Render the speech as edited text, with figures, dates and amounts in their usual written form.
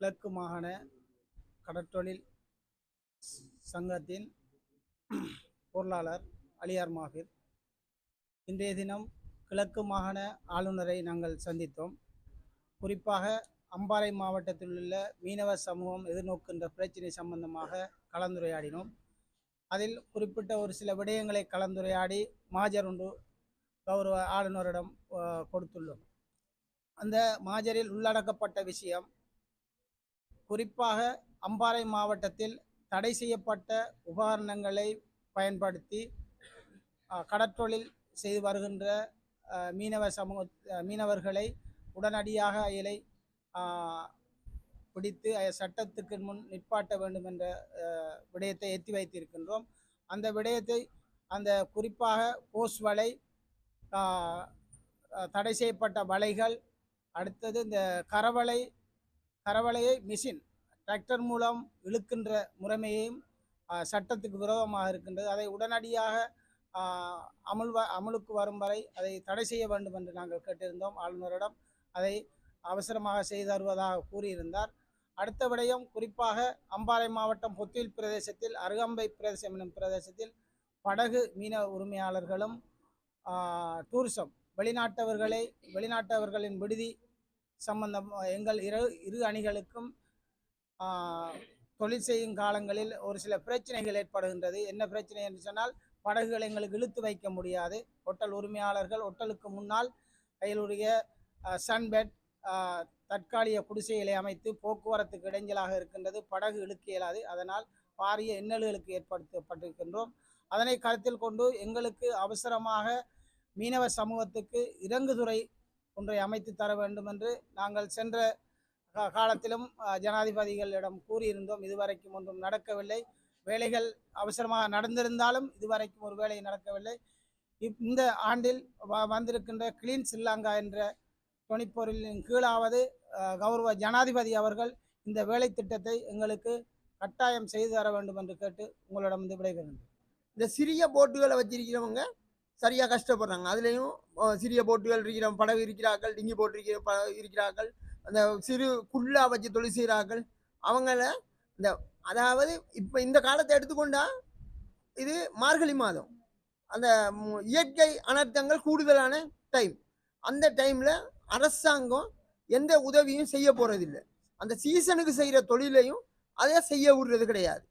கிழக்கு மாகாண கடற்றொழில் சங்கத்தின் பொருளாளர் அலியார் மாஹிர். இன்றைய தினம் கிழக்கு மாகாண ஆளுநரை நாங்கள் சந்தித்தோம். குறிப்பாக அம்பாறை மாவட்டத்தில் உள்ள மீனவ சமூகம் எதிர்நோக்கின்ற பிரச்சினை சம்பந்தமாக கலந்துரையாடினோம். அதில் குறிப்பிட்ட ஒரு சில விடயங்களை கலந்துரையாடி மாஜர் ஒன்று கௌரவ ஆளுநரிடம் கொடுத்துள்ளோம். அந்த மாஜரில் உள்ளடக்கப்பட்ட விஷயம், குறிப்பாக அம்பாறை மாவட்டத்தில் தடை செய்யப்பட்ட உபகரணங்களை பயன்படுத்தி கடற்றொழில் செய்து வருகின்ற மீனவர்களை உடனடியாக அயலை பிடித்து சட்டத்துக்கு முன் நிற்பாட்ட வேண்டும் என்ற விடயத்தை எத்தி வைத்திருக்கின்றோம். அந்த விடயத்தை குறிப்பாக போஸ் வலை, தடை செய்யப்பட்ட வலைகள், அடுத்தது இந்த கரவலையை மிஷின் டிராக்டர் மூலம் இழுக்கின்ற முறைமையையும் சட்டத்துக்கு விரோதமாக இருக்கின்றது. அதை உடனடியாக அமலுக்கு வரும் வரை அதை தடை செய்ய வேண்டும் என்று நாங்கள் கேட்டிருந்தோம் ஆளுநரிடம். அதை அவசரமாக செய்து தருவதாக கூறியிருந்தார். அடுத்த விடயம், குறிப்பாக அம்பாறை மாவட்டம் பொத்துவில் பிரதேசத்தில் அருகம்பை பிரதேசம் எனும் பிரதேசத்தில் படகு மீனவ உரிமையாளர்களும் டூரிசம் வெளிநாட்டவர்களின் விடுதி சம்பந்தம் எங்கள் இரு அணிகளுக்கும் தொழில் செய்யும் காலங்களில் ஒரு சில பிரச்சனைகள் ஏற்படுகின்றது. என்ன பிரச்சனை என்று சொன்னால், படகுகளை எங்களுக்கு இழுத்து வைக்க முடியாது. ஹோட்டல் உரிமையாளர்கள் ஹோட்டலுக்கு முன்னால் கையிலுடைய சன்பெட் தற்காலிக குடிசைகளை அமைத்து போக்குவரத்துக்கு இடைஞ்சலாக இருக்கின்றது. படகு இழுக்க இயலாது. அதனால் பாரிய இன்னல்களுக்கு ஏற்படுத்தப்பட்டிருக்கின்றோம். அதனை கருத்தில் கொண்டு எங்களுக்கு அவசரமாக மீனவ சமூகத்துக்கு இறங்குதுறை ஒன்றை அமைத்து தர வேண்டும் என்று நாங்கள் சென்ற காலத்திலும் ஜனாதிபதிகளிடம் கூறியிருந்தோம். இதுவரைக்கும் ஒன்றும் நடக்கவில்லை. வேலைகள் அவசரமாக நடந்திருந்தாலும் இதுவரைக்கும் ஒரு வேலை நடக்கவில்லை. இந்த ஆண்டில் வந்திருக்கின்ற கிளீன் ஸ்ரீலங்கா என்ற துணைப்பொருளின் கீழாவது கௌரவ ஜனாதிபதி அவர்கள் இந்த வேலை திட்டத்தை எங்களுக்கு கட்டாயம் செய்து தர வேண்டும் என்று கேட்டு உங்களிடம் வந்து விடைபெறுகின்றேன். இந்த சிறிய போட்டுகளை வச்சிருக்கிறவங்க சரியாக கஷ்டப்படுறாங்க. அதுலேயும் சிறிய போட்டுகள் இருக்கிற படகு இருக்கிறார்கள், டிங்கி போட்டு இருக்கிறார்கள், அந்த சிறு குள்ளா வச்சு தொழில் செய்கிறார்கள். அவங்கள அதாவது இப்போ இந்த காலத்தை எடுத்துக்கொண்டா இது மார்கழி மாதம், அந்த இயற்கை அனர்த்தங்கள் கூடுதலான டைம். அந்த டைமில் அரசாங்கம் எந்த உதவியும் செய்ய போகிறதில்லை. அந்த சீசனுக்கு செய்கிற தொழிலையும் அதை செய்ய விடுறது கிடையாது.